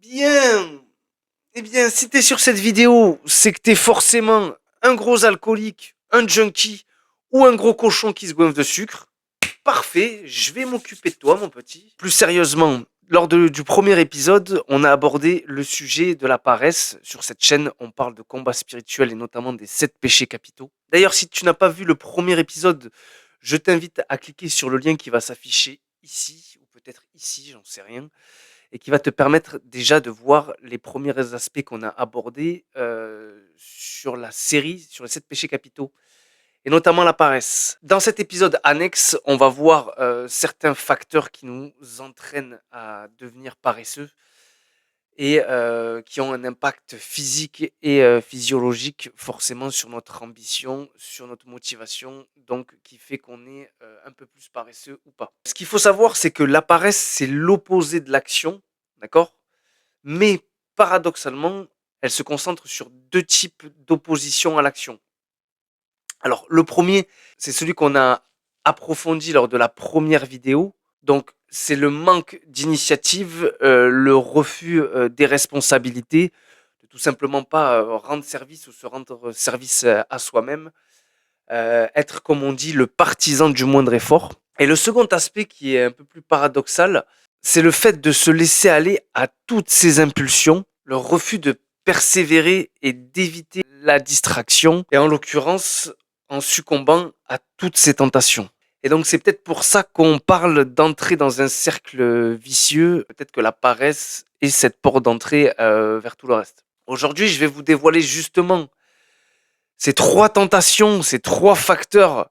Bien, si t'es sur cette vidéo, c'est que t'es forcément un gros alcoolique, un junkie ou un gros cochon qui se goinfre de sucre. Parfait, je vais m'occuper de toi, mon petit. Plus sérieusement, du premier épisode, on a abordé le sujet de la paresse. Sur cette chaîne, on parle de combat spirituel et notamment des 7 péchés capitaux. D'ailleurs, si tu n'as pas vu le premier épisode, je t'invite à cliquer sur le lien qui va s'afficher ici, ou peut-être ici, j'en sais rien, et qui va te permettre déjà de voir les premiers aspects qu'on a abordés sur la série, sur les 7 péchés capitaux, et notamment la paresse. Dans cet épisode annexe, on va voir certains facteurs qui nous entraînent à devenir paresseux et qui ont un impact physique et physiologique forcément sur notre ambition, sur notre motivation, donc qui fait qu'on est un peu plus paresseux ou pas. Ce qu'il faut savoir, c'est que la paresse, c'est l'opposé de l'action, d'accord? Mais paradoxalement, elle se concentre sur 2 types d'opposition à l'action. Alors, le premier, c'est celui qu'on a approfondi lors de la première vidéo. Donc, c'est le manque d'initiative, le refus des responsabilités, de tout simplement pas rendre service ou se rendre service à soi-même, être, comme on dit, le partisan du moindre effort. Et le second aspect qui est un peu plus paradoxal, c'est le fait de se laisser aller à toutes ces impulsions, le refus de persévérer et d'éviter la distraction, et en l'occurrence, en succombant à toutes ces tentations. Et donc c'est peut-être pour ça qu'on parle d'entrer dans un cercle vicieux, peut-être que la paresse est cette porte d'entrée vers tout le reste. Aujourd'hui, je vais vous dévoiler justement ces 3 tentations, ces 3 facteurs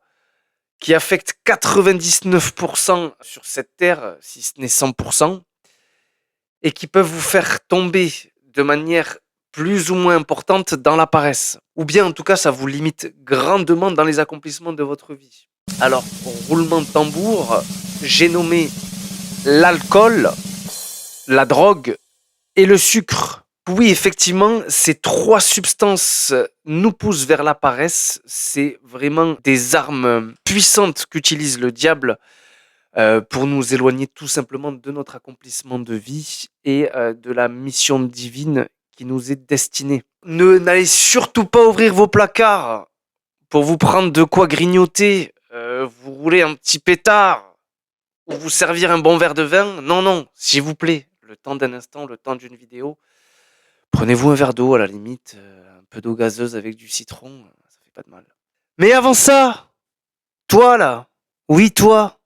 qui affectent 99% sur cette terre, si ce n'est 100%, et qui peuvent vous faire tomber de manière plus ou moins importante dans la paresse. Ou bien en tout cas, ça vous limite grandement dans les accomplissements de votre vie. Alors, roulement de tambour, j'ai nommé l'alcool, la drogue et le sucre. Oui, effectivement, ces 3 substances nous poussent vers la paresse. C'est vraiment des armes puissantes qu'utilise le diable pour nous éloigner tout simplement de notre accomplissement de vie et de la mission divine qui nous est destinée. N'allez surtout pas ouvrir vos placards pour vous prendre de quoi grignoter, vous rouler un petit pétard ou vous servir un bon verre de vin. Non, non, s'il vous plaît, le temps d'un instant, le temps d'une vidéo. Prenez-vous un verre d'eau à la limite, un peu d'eau gazeuse avec du citron, ça fait pas de mal. Mais avant ça, toi là, oui toi,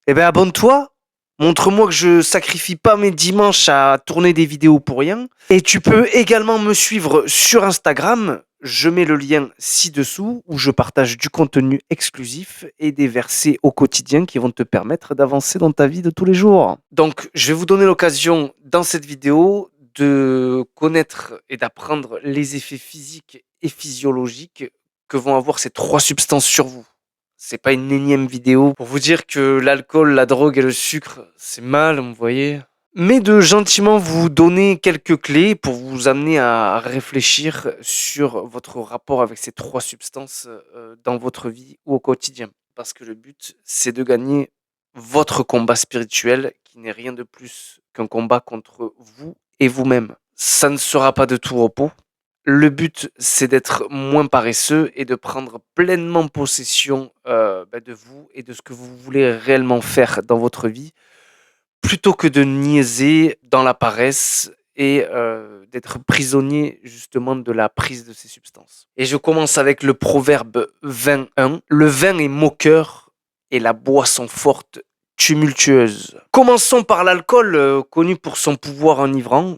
eh ben abonne-toi, montre-moi que je sacrifie pas mes dimanches à tourner des vidéos pour rien. Et tu peux également me suivre sur Instagram, je mets le lien ci-dessous où je partage du contenu exclusif et des versets au quotidien qui vont te permettre d'avancer dans ta vie de tous les jours. Donc je vais vous donner l'occasion dans cette vidéo de connaître et d'apprendre les effets physiques et physiologiques que vont avoir ces 3 substances sur vous. C'est pas une énième vidéo pour vous dire que l'alcool, la drogue et le sucre, c'est mal, vous voyez. Mais de gentiment vous donner quelques clés pour vous amener à réfléchir sur votre rapport avec ces 3 substances dans votre vie ou au quotidien. Parce que le but, c'est de gagner votre combat spirituel qui n'est rien de plus qu'un combat contre vous et vous-même. Ça ne sera pas de tout repos. Le but, c'est d'être moins paresseux et de prendre pleinement possession de vous et de ce que vous voulez réellement faire dans votre vie, plutôt que de niaiser dans la paresse et d'être prisonnier justement de la prise de ces substances. Et je commence avec le proverbe 21. Le vin est moqueur et la boisson forte tumultueuse. Commençons par l'alcool, connu pour son pouvoir enivrant,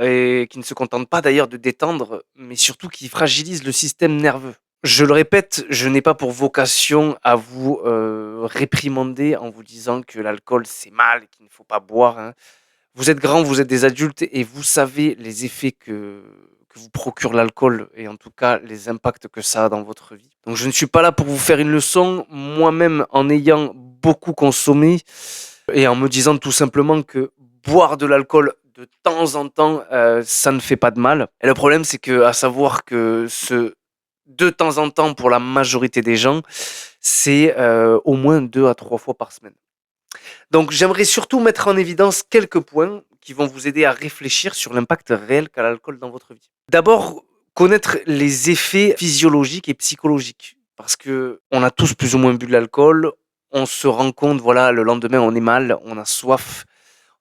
et qui ne se contente pas d'ailleurs de détendre, mais surtout qui fragilise le système nerveux. Je le répète, je n'ai pas pour vocation à vous réprimander en vous disant que l'alcool c'est mal, qu'il ne faut pas boire, hein. Vous êtes grands, vous êtes des adultes et vous savez les effets que vous procure l'alcool et en tout cas les impacts que ça a dans votre vie. Donc je ne suis pas là pour vous faire une leçon, moi-même en ayant beaucoup consommé et en me disant tout simplement que boire de l'alcool de temps en temps, ça ne fait pas de mal. Et le problème, c'est que, à savoir que ce de temps en temps, pour la majorité des gens, c'est au moins 2 à 3 fois par semaine. Donc, j'aimerais surtout mettre en évidence quelques points qui vont vous aider à réfléchir sur l'impact réel qu'a l'alcool dans votre vie. D'abord, connaître les effets physiologiques et psychologiques. Parce que on a tous plus ou moins bu de l'alcool, on se rend compte, voilà, le lendemain, on est mal, on a soif,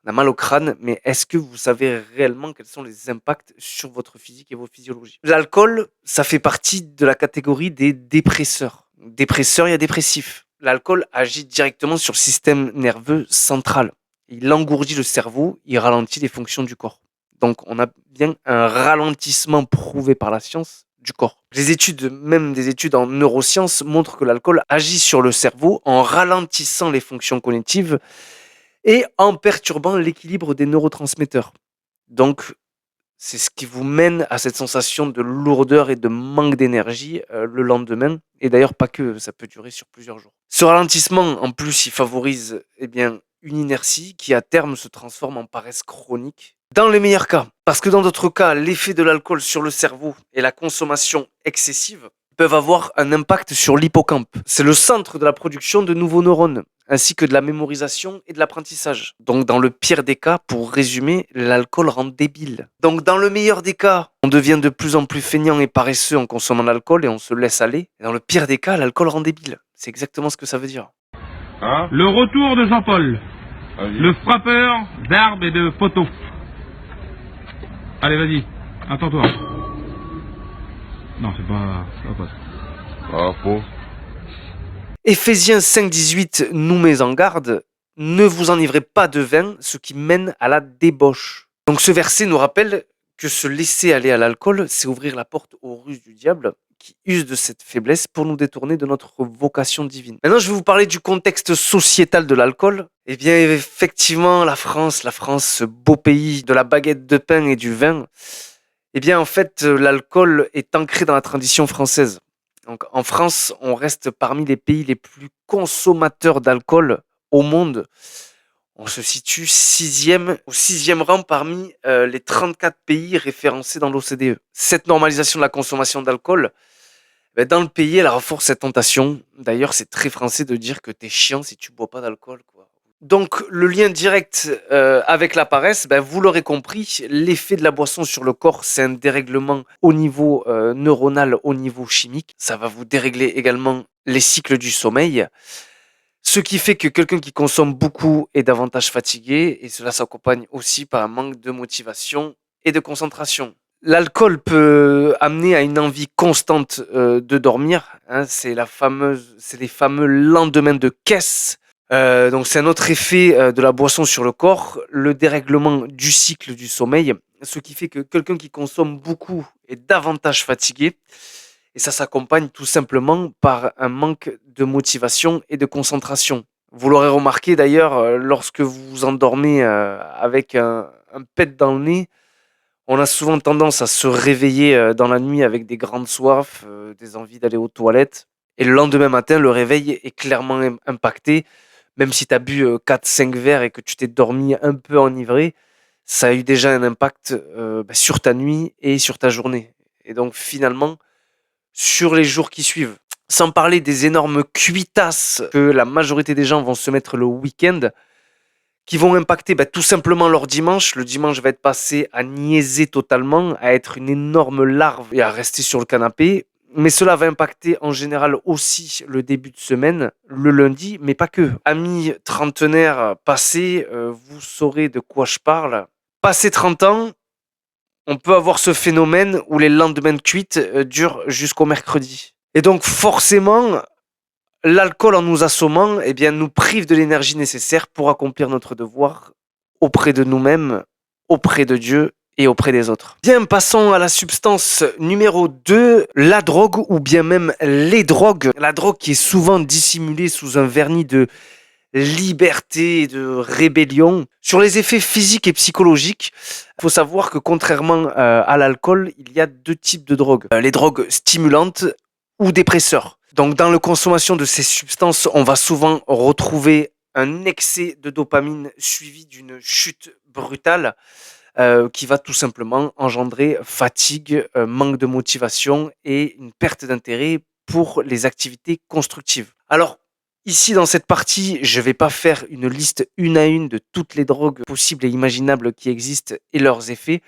on a mal au crâne, mais est-ce que vous savez réellement quels sont les impacts sur votre physique et vos physiologies? L'alcool, ça fait partie de la catégorie des dépresseurs. Dépresseurs, il y a dépressifs. L'alcool agit directement sur le système nerveux central. Il engourdit le cerveau, il ralentit les fonctions du corps. Donc on a bien un ralentissement prouvé par la science du corps. Les études, même des études en neurosciences, montrent que l'alcool agit sur le cerveau en ralentissant les fonctions cognitives et en perturbant l'équilibre des neurotransmetteurs. Donc, c'est ce qui vous mène à cette sensation de lourdeur et de manque d'énergie le lendemain. Et d'ailleurs, pas que, ça peut durer sur plusieurs jours. Ce ralentissement, en plus, il favorise une inertie qui, à terme, se transforme en paresse chronique. Dans les meilleurs cas, parce que dans d'autres cas, l'effet de l'alcool sur le cerveau et la consommation excessive peuvent avoir un impact sur l'hippocampe. C'est le centre de la production de nouveaux neurones, ainsi que de la mémorisation et de l'apprentissage. Donc dans le pire des cas, pour résumer, l'alcool rend débile. Donc dans le meilleur des cas, on devient de plus en plus feignant et paresseux en consommant l'alcool et on se laisse aller. Et dans le pire des cas, l'alcool rend débile. C'est exactement ce que ça veut dire. Hein? Le retour de Jean-Paul, le frappeur d'arbres et de poteaux. Allez, vas-y, attends-toi. Non, c'est pas ça. Ah, faux. Éphésiens 5,18 nous met en garde. Ne vous enivrez pas de vin, ce qui mène à la débauche. Donc ce verset nous rappelle que se laisser aller à l'alcool, c'est ouvrir la porte aux ruses du diable qui use de cette faiblesse pour nous détourner de notre vocation divine. Maintenant, je vais vous parler du contexte sociétal de l'alcool. Eh bien, effectivement, la France, ce beau pays de la baguette de pain et du vin, eh bien, en fait, l'alcool est ancré dans la tradition française. Donc, en France, on reste parmi les pays les plus consommateurs d'alcool au monde. On se situe au sixième rang parmi les 34 pays référencés dans l'OCDE. Cette normalisation de la consommation d'alcool, dans le pays, elle renforce cette tentation. D'ailleurs, c'est très français de dire que t'es chiant si tu bois pas d'alcool, quoi. Donc, le lien direct avec la paresse, vous l'aurez compris, l'effet de la boisson sur le corps, c'est un dérèglement au niveau neuronal, au niveau chimique. Ça va vous dérégler également les cycles du sommeil. Ce qui fait que quelqu'un qui consomme beaucoup est davantage fatigué et cela s'accompagne aussi par un manque de motivation et de concentration. L'alcool peut amener à une envie constante de dormir. Hein, c'est les fameux lendemains de caisse. Donc c'est un autre effet de la boisson sur le corps, le dérèglement du cycle du sommeil, ce qui fait que quelqu'un qui consomme beaucoup est davantage fatigué. Et ça s'accompagne tout simplement par un manque de motivation et de concentration. Vous l'aurez remarqué d'ailleurs, lorsque vous vous endormez avec un pet dans le nez, on a souvent tendance à se réveiller dans la nuit avec des grandes soifs, des envies d'aller aux toilettes. Et le lendemain matin, le réveil est clairement impacté. Même si tu as bu 4-5 verres et que tu t'es dormi un peu enivré, ça a eu déjà un impact sur ta nuit et sur ta journée. Et donc finalement, sur les jours qui suivent, sans parler des énormes cuitasses que la majorité des gens vont se mettre le week-end, qui vont impacter tout simplement leur dimanche. Le dimanche va être passé à niaiser totalement, à être une énorme larve et à rester sur le canapé. Mais cela va impacter en général aussi le début de semaine, le lundi, mais pas que. Amis trentenaires passés, vous saurez de quoi je parle. Passé 30 ans, on peut avoir ce phénomène où les lendemains de cuite durent jusqu'au mercredi. Et donc forcément, l'alcool en nous assommant nous prive de l'énergie nécessaire pour accomplir notre devoir auprès de nous-mêmes, auprès de Dieu et auprès des autres. Bien, passons à la substance numéro 2, la drogue ou bien même les drogues. La drogue qui est souvent dissimulée sous un vernis de liberté, de rébellion. Sur les effets physiques et psychologiques, il faut savoir que contrairement à l'alcool, il y a 2 types de drogues. Les drogues stimulantes ou dépresseurs. Donc dans la consommation de ces substances, on va souvent retrouver un excès de dopamine suivi d'une chute brutale qui va tout simplement engendrer fatigue, manque de motivation et une perte d'intérêt pour les activités constructives. Alors, Ici, dans cette partie, je vais pas faire une liste une à une de toutes les drogues possibles et imaginables qui existent et leurs effets.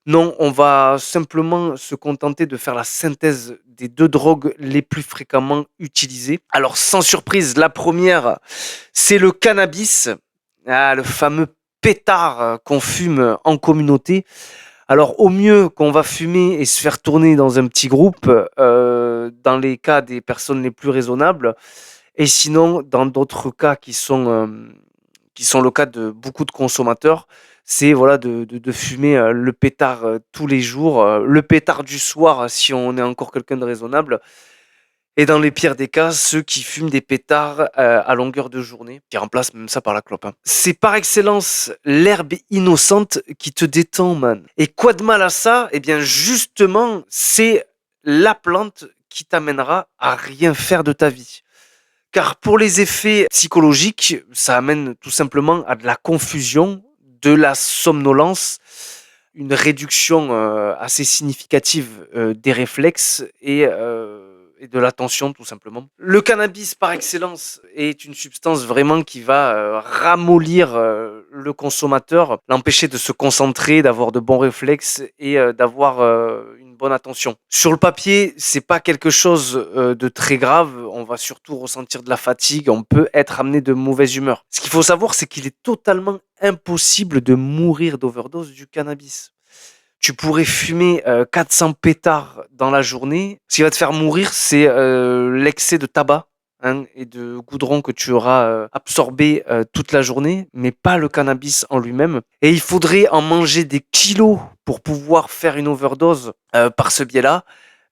Non, on va simplement se contenter de faire la synthèse des 2 drogues les plus fréquemment utilisées. Alors, sans surprise, la première, c'est le cannabis, le fameux pétard qu'on fume en communauté. Alors, au mieux qu'on va fumer et se faire tourner dans un petit groupe, dans les cas des personnes les plus raisonnables, et sinon, dans d'autres cas qui sont le cas de beaucoup de consommateurs, c'est voilà de fumer le pétard tous les jours, le pétard du soir si on est encore quelqu'un de raisonnable, et dans les pires des cas, ceux qui fument des pétards à longueur de journée, qui remplacent même ça par la clope, hein. C'est par excellence l'herbe innocente qui te détend, man. Et quoi de mal à ça? Eh bien, justement, c'est la plante qui t'amènera à rien faire de ta vie. Car pour les effets psychologiques, ça amène tout simplement à de la confusion, de la somnolence, une réduction assez significative des réflexes et de l'attention tout simplement. Le cannabis par excellence est une substance vraiment qui va ramollir le consommateur, l'empêcher de se concentrer, d'avoir de bons réflexes et d'avoir une bonne attention. Sur le papier, c'est pas quelque chose de très grave, on va surtout ressentir de la fatigue, on peut être amené de mauvaise humeur. Ce qu'il faut savoir, c'est qu'il est totalement impossible de mourir d'overdose du cannabis. Tu pourrais fumer 400 pétards dans la journée. Ce qui va te faire mourir, c'est l'excès de tabac, hein, et de goudron que tu auras absorbé toute la journée, mais pas le cannabis en lui-même. Et il faudrait en manger des kilos pour pouvoir faire une overdose par ce biais-là.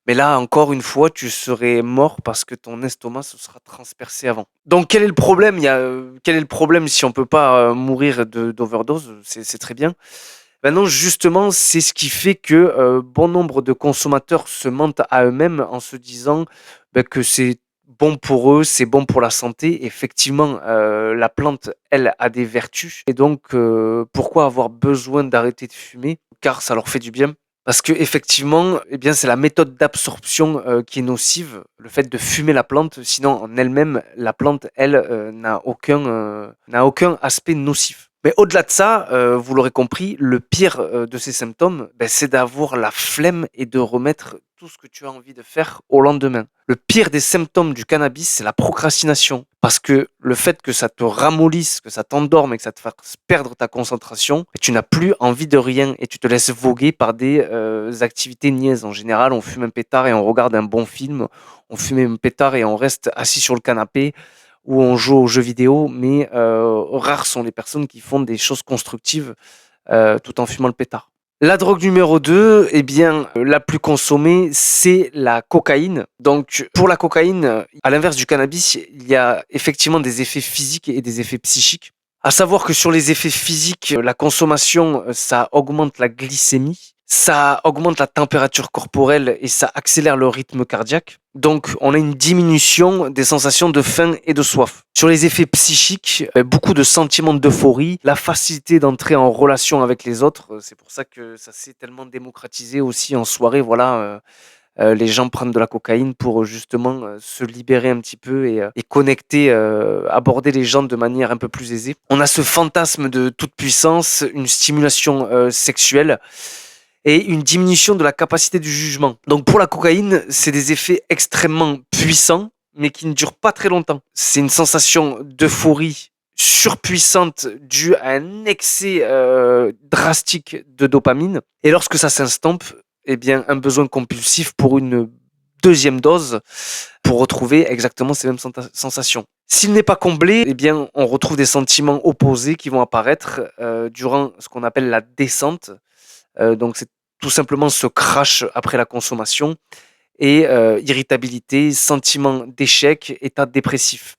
Mais là, encore une fois, tu serais mort parce que ton estomac se sera transpercé avant. Donc, quel est le problème? Quel est le problème si on peut pas mourir d'overdose? C'est très bien. Maintenant, justement, c'est ce qui fait que bon nombre de consommateurs se mentent à eux-mêmes en se disant que c'est bon pour eux, c'est bon pour la santé. Effectivement, la plante, elle, a des vertus. Et donc, pourquoi avoir besoin d'arrêter de fumer? Car ça leur fait du bien. Parce que effectivement, eh bien, c'est la méthode d'absorption qui est nocive, le fait de fumer la plante. Sinon, en elle-même, la plante, elle, n'a aucun aspect nocif. Mais au-delà de ça, vous l'aurez compris, le pire de ces symptômes, c'est d'avoir la flemme et de remettre tout ce que tu as envie de faire au lendemain. Le pire des symptômes du cannabis, c'est la procrastination. Parce que le fait que ça te ramollisse, que ça t'endorme et que ça te fasse perdre ta concentration, tu n'as plus envie de rien et tu te laisses voguer par des activités niaises. En général, on fume un pétard et on regarde un bon film. On fume un pétard et on reste assis sur le canapé où on joue aux jeux vidéo, mais rares sont les personnes qui font des choses constructives tout en fumant le pétard. La drogue numéro 2, eh bien, la plus consommée, c'est la cocaïne. Donc, pour la cocaïne, à l'inverse du cannabis, il y a effectivement des effets physiques et des effets psychiques. À savoir que sur les effets physiques, la consommation, ça augmente la glycémie, ça augmente la température corporelle et ça accélère le rythme cardiaque. Donc, on a une diminution des sensations de faim et de soif. Sur les effets psychiques, beaucoup de sentiments d'euphorie, la facilité d'entrer en relation avec les autres. C'est pour ça que ça s'est tellement démocratisé aussi en soirée. Voilà, les gens prennent de la cocaïne pour justement se libérer un petit peu et connecter, aborder les gens de manière un peu plus aisée. On a ce fantasme de toute puissance, une stimulation sexuelle et une diminution de la capacité du jugement. Donc pour la cocaïne, c'est des effets extrêmement puissants, mais qui ne durent pas très longtemps. C'est une sensation d'euphorie surpuissante due à un excès drastique de dopamine. Et lorsque ça s'estompe, eh bien, un besoin compulsif pour une deuxième dose pour retrouver exactement ces mêmes sensations. S'il n'est pas comblé, eh bien, on retrouve des sentiments opposés qui vont apparaître durant ce qu'on appelle la descente. Donc, c'est tout simplement ce crash après la consommation et irritabilité, sentiment d'échec, état dépressif.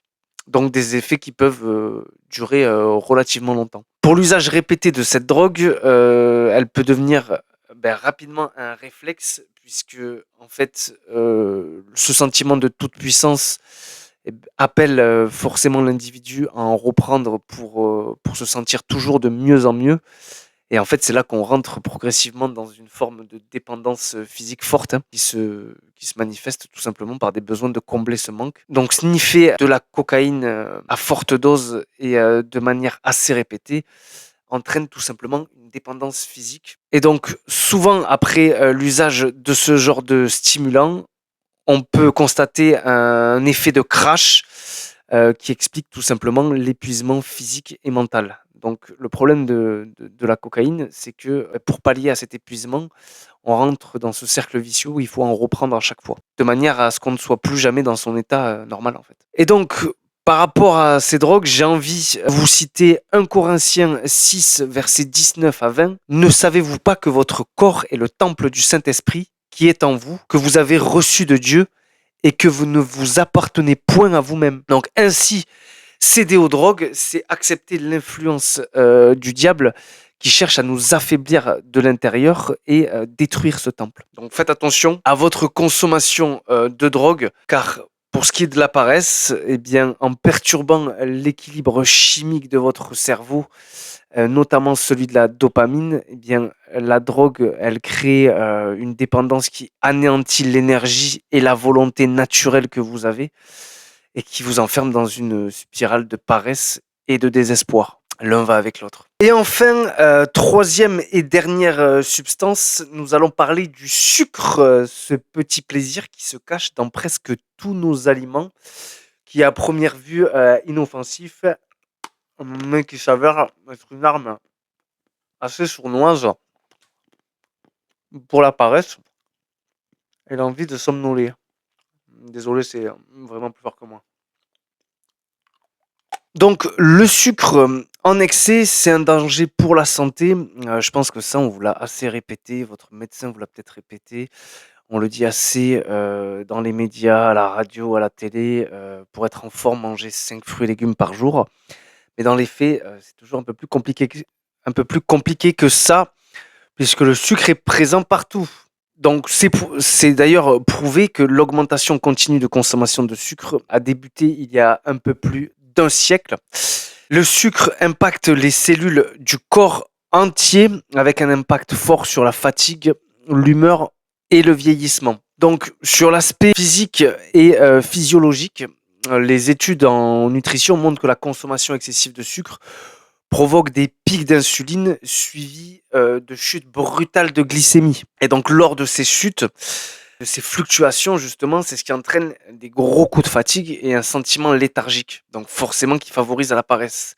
Donc, des effets qui peuvent durer relativement longtemps. Pour l'usage répété de cette drogue, elle peut devenir rapidement un réflexe puisque, en fait, ce sentiment de toute puissance appelle forcément l'individu à en reprendre pour se sentir toujours de mieux en mieux. Et en fait, c'est là qu'on rentre progressivement dans une forme de dépendance physique forte, hein, qui qui se manifeste tout simplement par des besoins de combler ce manque. Donc sniffer de la cocaïne à forte dose et de manière assez répétée entraîne tout simplement une dépendance physique. Et donc souvent après l'usage de ce genre de stimulant, on peut constater un effet de crash qui explique tout simplement l'épuisement physique et mental. Donc le problème de la cocaïne, c'est que pour pallier à cet épuisement, on rentre dans ce cercle vicieux où il faut en reprendre à chaque fois, de manière à ce qu'on ne soit plus jamais dans son état normal en fait. Et donc, par rapport à ces drogues, j'ai envie de vous citer 1 Corinthiens 6, versets 19 à 20. Ne savez-vous pas que votre corps est le temple du Saint-Esprit qui est en vous, que vous avez reçu de Dieu et que vous ne vous appartenez point à vous-même. Donc ainsi, céder aux drogues, c'est accepter l'influence du diable qui cherche à nous affaiblir de l'intérieur et détruire ce temple. Donc faites attention à votre consommation de drogue, car pour ce qui est de la paresse, eh bien, en perturbant l'équilibre chimique de votre cerveau, notamment celui de la dopamine, eh bien, la drogue, elle crée une dépendance qui anéantit l'énergie et la volonté naturelle que vous avez et qui vous enferme dans une spirale de paresse et de désespoir. L'un va avec l'autre. Et enfin, troisième et dernière substance, nous allons parler du sucre, ce petit plaisir qui se cache dans presque tous nos aliments, qui à première vue inoffensif, mais qui s'avère être une arme assez sournoise pour la paresse et l'envie de somnoler. Désolé, c'est vraiment plus fort que moi. Donc le sucre en excès, c'est un danger pour la santé. Je pense que ça, on vous l'a assez répété, votre médecin vous l'a peut-être répété. On le dit assez dans les médias, à la radio, à la télé. Pour être en forme, manger 5 fruits et légumes par jour. Mais dans les faits, c'est toujours un peu plus compliqué que ça, puisque le sucre est présent partout. Donc c'est d'ailleurs prouvé que l'augmentation continue de consommation de sucre a débuté il y a un peu plus d'1 siècle. Le sucre impacte les cellules du corps entier avec un impact fort sur la fatigue, l'humeur et le vieillissement. Donc sur l'aspect physique et physiologique, les études en nutrition montrent que la consommation excessive de sucre provoque des pics d'insuline suivis de chutes brutales de glycémie. Et donc lors de ces chutes, de ces fluctuations justement, c'est ce qui entraîne des gros coups de fatigue et un sentiment léthargique, donc forcément qui favorise à la paresse.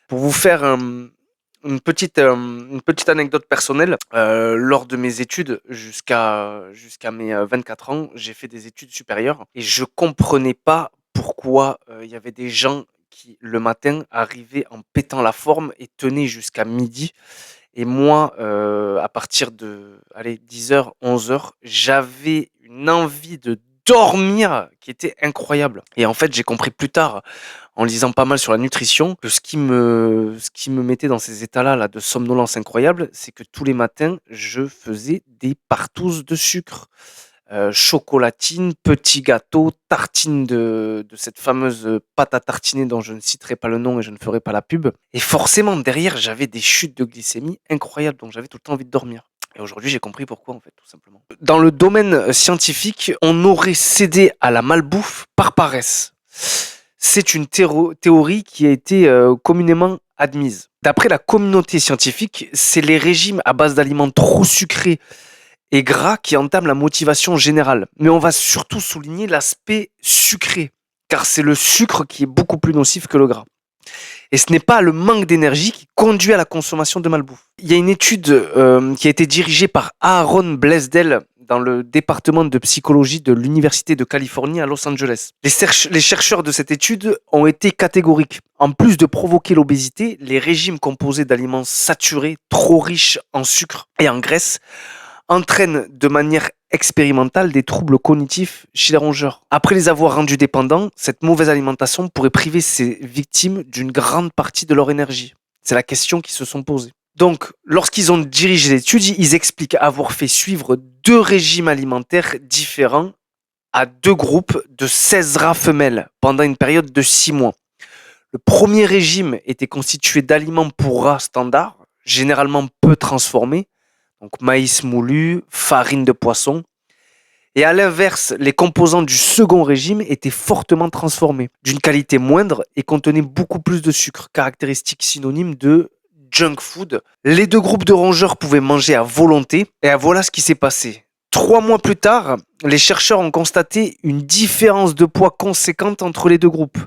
Pour vous faire une petite anecdote personnelle, lors de mes études jusqu'à mes 24 ans, j'ai fait des études supérieures et je comprenais pas pourquoi il y avait des gens qui, le matin, arrivaient en pétant la forme et tenaient jusqu'à midi. Et moi, à partir de 10h, 11h, j'avais une envie de dormir qui était incroyable. Et en fait, j'ai compris plus tard, en lisant pas mal sur la nutrition, que ce qui me mettait dans ces états-là là, de somnolence incroyable, c'est que tous les matins, je faisais des partouzes de sucre. Chocolatine, petit gâteau, tartine de cette fameuse pâte à tartiner dont je ne citerai pas le nom et je ne ferai pas la pub. Et forcément, derrière, j'avais des chutes de glycémie incroyables, donc j'avais tout le temps envie de dormir. Et aujourd'hui, j'ai compris pourquoi, en fait, tout simplement. Dans le domaine scientifique, on aurait cédé à la malbouffe par paresse. C'est une théorie qui a été communément admise. D'après la communauté scientifique, c'est les régimes à base d'aliments trop sucrés et gras qui entament la motivation générale. Mais on va surtout souligner l'aspect sucré, car c'est le sucre qui est beaucoup plus nocif que le gras. Et ce n'est pas le manque d'énergie qui conduit à la consommation de malbouffe. Il y a une étude qui a été dirigée par Aaron Blaisdell dans le département de psychologie de l'Université de Californie à Los Angeles. Les chercheurs de cette étude ont été catégoriques. En plus de provoquer l'obésité, les régimes composés d'aliments saturés, trop riches en sucre et en graisse, entraîne de manière expérimentale des troubles cognitifs chez les rongeurs. Après les avoir rendus dépendants, cette mauvaise alimentation pourrait priver ces victimes d'une grande partie de leur énergie. C'est la question qu'ils se sont posées. Donc, lorsqu'ils ont dirigé l'étude, ils expliquent avoir fait suivre 2 régimes alimentaires différents à 2 groupes de 16 rats femelles pendant une période de 6 mois. Le premier régime était constitué d'aliments pour rats standards, généralement peu transformés, donc maïs moulu, farine de poisson. Et à l'inverse, les composants du second régime étaient fortement transformés, d'une qualité moindre et contenaient beaucoup plus de sucre, caractéristique synonyme de junk food. Les deux groupes de rongeurs pouvaient manger à volonté, et voilà ce qui s'est passé. 3 mois plus tard, les chercheurs ont constaté une différence de poids conséquente entre les deux groupes.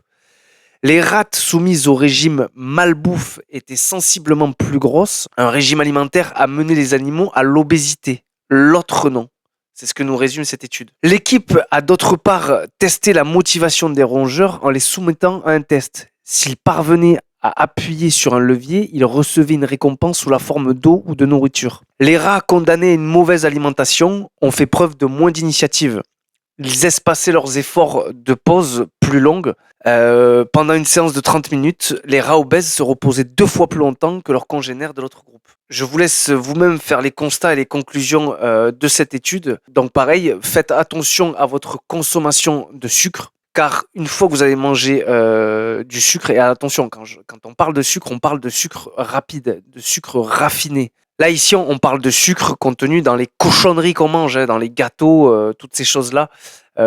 Les rates soumises au régime malbouffe étaient sensiblement plus grosses. Un régime alimentaire a mené les animaux à l'obésité, l'autre non. C'est ce que nous résume cette étude. L'équipe a d'autre part testé la motivation des rongeurs en les soumettant à un test. S'ils parvenaient à appuyer sur un levier, ils recevaient une récompense sous la forme d'eau ou de nourriture. Les rats condamnés à une mauvaise alimentation ont fait preuve de moins d'initiative. Ils espaçaient leurs efforts de pause plus longues. Pendant une séance de 30 minutes, les rats obèses se reposaient 2 fois plus longtemps que leurs congénères de l'autre groupe. Je vous laisse vous-même faire les constats et les conclusions de cette étude. Donc pareil, faites attention à votre consommation de sucre, car une fois que vous avez mangé du sucre, et attention, quand on parle de sucre, on parle de sucre rapide, de sucre raffiné. Là, ici, on parle de sucre contenu dans les cochonneries qu'on mange, dans les gâteaux, toutes ces choses-là,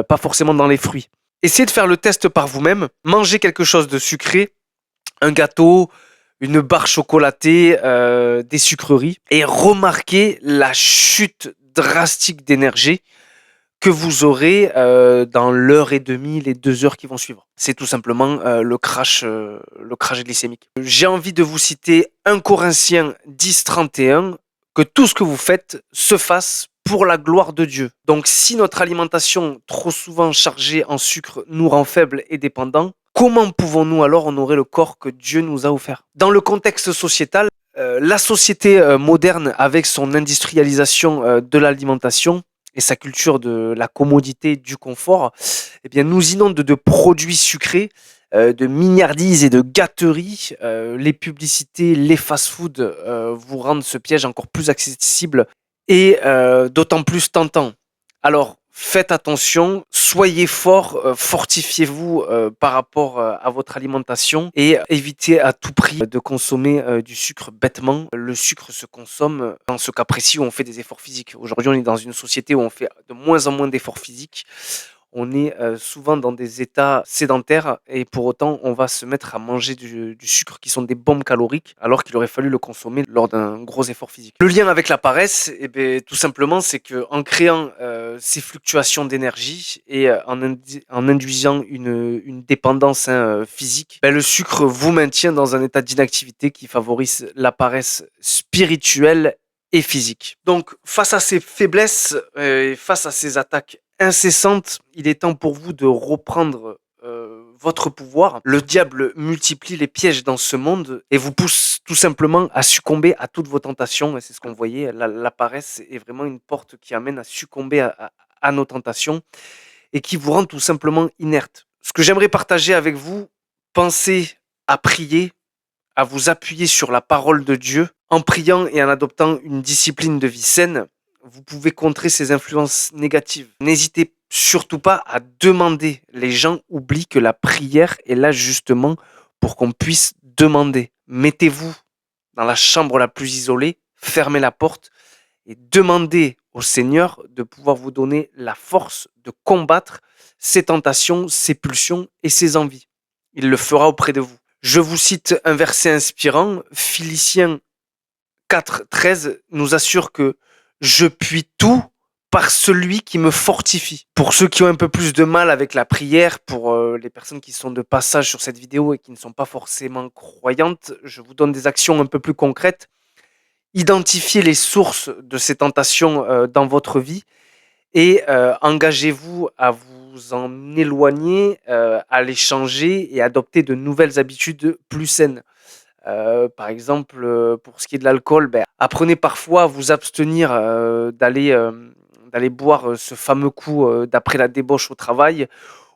pas forcément dans les fruits. Essayez de faire le test par vous-même. Mangez quelque chose de sucré, un gâteau, une barre chocolatée, des sucreries, et remarquez la chute drastique d'énergie que vous aurez dans l'heure et demie, les 2 heures qui vont suivre. C'est tout simplement le crash glycémique. J'ai envie de vous citer 1 Corinthiens 10, 31, que tout ce que vous faites se fasse pour la gloire de Dieu. Donc si notre alimentation trop souvent chargée en sucre nous rend faibles et dépendants, comment pouvons-nous alors honorer le corps que Dieu nous a offert? Dans le contexte sociétal, la société moderne, avec son industrialisation de l'alimentation et sa culture de la commodité, du confort, eh bien, nous inonde de produits sucrés, de mignardises et de gâteries. Les publicités, les fast-foods vous rendent ce piège encore plus accessible et d'autant plus tentant. Alors, faites attention, soyez forts, fortifiez-vous par rapport à votre alimentation et évitez à tout prix de consommer du sucre bêtement. Le sucre se consomme dans ce cas précis où on fait des efforts physiques. Aujourd'hui, on est dans une société où on fait de moins en moins d'efforts physiques. On est souvent dans des états sédentaires et pour autant, on va se mettre à manger du sucre qui sont des bombes caloriques alors qu'il aurait fallu le consommer lors d'un gros effort physique. Le lien avec la paresse, eh bien, tout simplement, c'est qu'en créant ces fluctuations d'énergie et en induisant une dépendance physique, ben, le sucre vous maintient dans un état d'inactivité qui favorise la paresse spirituelle et physique. Donc, face à ces faiblesses et face à ces attaques incessante, il est temps pour vous de reprendre votre pouvoir. Le diable multiplie les pièges dans ce monde et vous pousse tout simplement à succomber à toutes vos tentations. Et c'est ce qu'on voyait, la paresse est vraiment une porte qui amène à succomber à nos tentations et qui vous rend tout simplement inerte. Ce que j'aimerais partager avec vous, pensez à prier, à vous appuyer sur la parole de Dieu. En priant et en adoptant une discipline de vie saine, vous pouvez contrer ces influences négatives. N'hésitez surtout pas à demander. Les gens oublient que la prière est là justement pour qu'on puisse demander. Mettez-vous dans la chambre la plus isolée, fermez la porte et demandez au Seigneur de pouvoir vous donner la force de combattre ces tentations, ces pulsions et ces envies. Il le fera auprès de vous. Je vous cite un verset inspirant. Philippiens 4, 13 nous assure que je puis tout par celui qui me fortifie. Pour ceux qui ont un peu plus de mal avec la prière, pour les personnes qui sont de passage sur cette vidéo et qui ne sont pas forcément croyantes, je vous donne des actions un peu plus concrètes. Identifiez les sources de ces tentations dans votre vie et engagez-vous à vous en éloigner, à les changer et adopter de nouvelles habitudes plus saines. Par exemple, pour ce qui est de l'alcool, apprenez parfois à vous abstenir d'aller boire ce fameux coup d'après la débauche au travail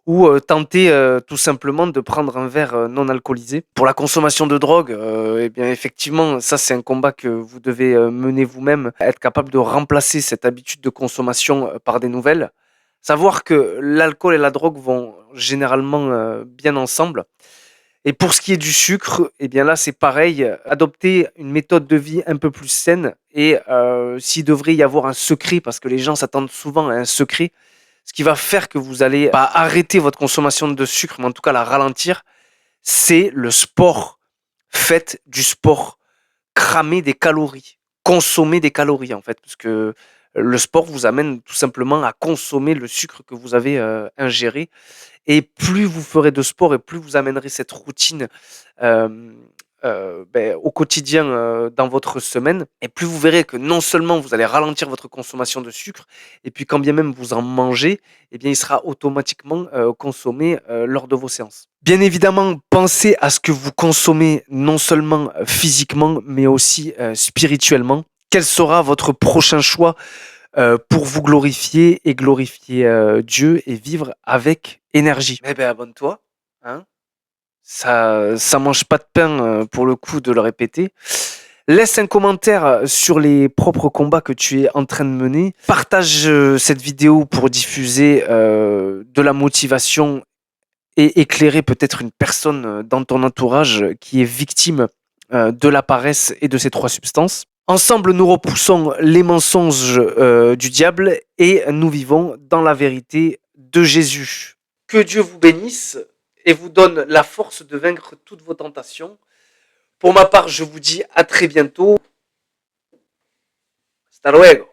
ou tentez tout simplement de prendre un verre non alcoolisé. Pour la consommation de drogue, eh bien effectivement, ça c'est un combat que vous devez mener vous-même, être capable de remplacer cette habitude de consommation par des nouvelles. Savoir que l'alcool et la drogue vont généralement bien ensemble. Et pour ce qui est du sucre, eh bien là, c'est pareil. Adoptez une méthode de vie un peu plus saine. Et s'il devrait y avoir un secret, parce que les gens s'attendent souvent à un secret, ce qui va faire que vous allez pas arrêter votre consommation de sucre, mais en tout cas la ralentir, c'est le sport. Faites du sport. Cramez des calories. Consommez des calories, en fait. Parce que le sport vous amène tout simplement à consommer le sucre que vous avez ingéré. Et plus vous ferez de sport et plus vous amènerez cette routine au quotidien dans votre semaine, et plus vous verrez que non seulement vous allez ralentir votre consommation de sucre, et puis quand bien même vous en mangez, eh bien il sera automatiquement consommé lors de vos séances. Bien évidemment, pensez à ce que vous consommez non seulement physiquement, mais aussi spirituellement. Quel sera votre prochain choix pour vous glorifier et glorifier Dieu et vivre avec énergie? Eh ben abonne-toi, hein. Ça mange pas de pain pour le coup de le répéter. Laisse un commentaire sur les propres combats que tu es en train de mener. Partage cette vidéo pour diffuser de la motivation et éclairer peut-être une personne dans ton entourage qui est victime de la paresse et de ces 3 substances. Ensemble, nous repoussons les mensonges du diable et nous vivons dans la vérité de Jésus. Que Dieu vous bénisse et vous donne la force de vaincre toutes vos tentations. Pour ma part, je vous dis à très bientôt. Hasta luego.